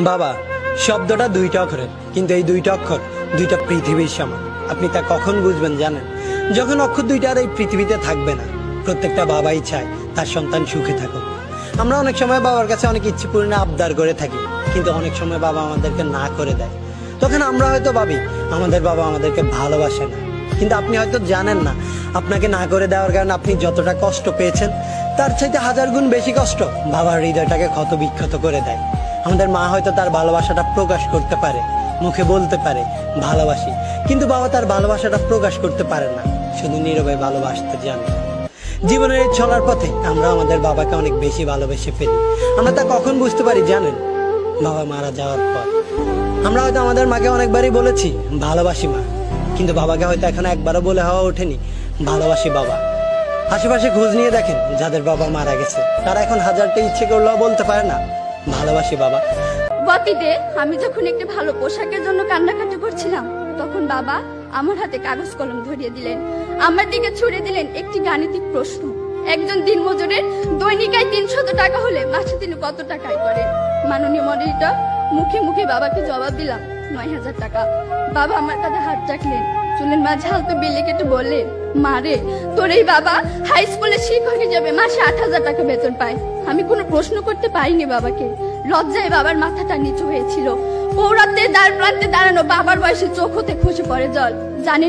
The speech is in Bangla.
বাবা শব্দটা দুইটা অক্ষরের, কিন্তু এই দুইটা অক্ষর দুইটা পৃথিবীর সমান। আপনি তা কখন বুঝবেন জানেন? যখন অক্ষর দুইটা আর এই পৃথিবীতে থাকবে না। প্রত্যেকটা বাবাই চায় তার সন্তান সুখে থাকুক। আমরা অনেক সময় বাবার কাছে অনেক ইচ্ছে পূর্ণ আবদার করে থাকি, কিন্তু অনেক সময় বাবা আমাদেরকে না করে দেয়। তখন আমরা হয়তো ভাবি আমাদের বাবা আমাদেরকে ভালোবাসে না, কিন্তু আপনি হয়তো জানেন না আপনাকে না করে দেওয়ার কারণে আপনি যতটা কষ্ট পেয়েছেন তার চাইতে 1000 গুণ বেশি কষ্ট বাবার হৃদয়টাকে ক্ষত বিক্ষত করে দেয়। আমাদের মা হয়তো তার ভালোবাসাটা প্রকাশ করতে পারে, মুখে বলতে পারে ভালোবাসি, কিন্তু বাবা তার ভালোবাসাটা প্রকাশ করতে পারে না, শুধু নীরবে ভালোবাসতে জানে। জীবনের এই চলার পথে আমরা আমাদের বাবাকে অনেক বেশি ভালোবেসে ফেলি। আমরা তা কখন বুঝতে পারি জানেন? বাবা মারা যাওয়ার পর। আমরা হয়তো আমাদের মাকে অনেকবারই বলেছি ভালোবাসি মা, কিন্তু বাবাকে হয়তো এখনো একবারও বলে হওয়া ওঠেনি ভালোবাসি বাবা। আশেপাশে খোঁজ নিয়ে দেখেন যাদের বাবা মারা গেছে, তারা এখন হাজারটা ইচ্ছে করলেও বলতে পারে না ভালোবাসি বাবা। অতীতে আমি যখন একটি ভালো পোশাকের জন্য কান্নাকাটি করছিলাম, তখন বাবা আমার হাতে কাগজ কলম ধরিয়ে দিলেন, আমার দিকে ছুড়ে দিলেন একটি গাণিতিক প্রশ্ন। একজন দিনমজুরের দৈনিক আয় 300 টাকা হলে মাসে তিনি কত টাকা আয় করেন? মাননীয় মডারেটর, মুখে মুখে বাবাকে জবাব দিলাম 9000 টাকা। বাবা আমার কাঁধে হাত রাখলেন, চুলের মাঝে হালকা বিলি কেটে বললেন, মা রে, তোর এই বাবা হাই স্কুলে শিক্ষক হিসেবে মাসে 8000 টাকা বেতন পায়। আমি কোনো প্রশ্ন করতে পারিনি বাবাকে। লজ্জায় বাবার মাথাটা নিচু হয়েছিল। পৌরাত্বের দ্বার প্রান্তে দাঁড়ানো বাবার বয়সে চোখ হতে খসে পড়ে জল। জানেন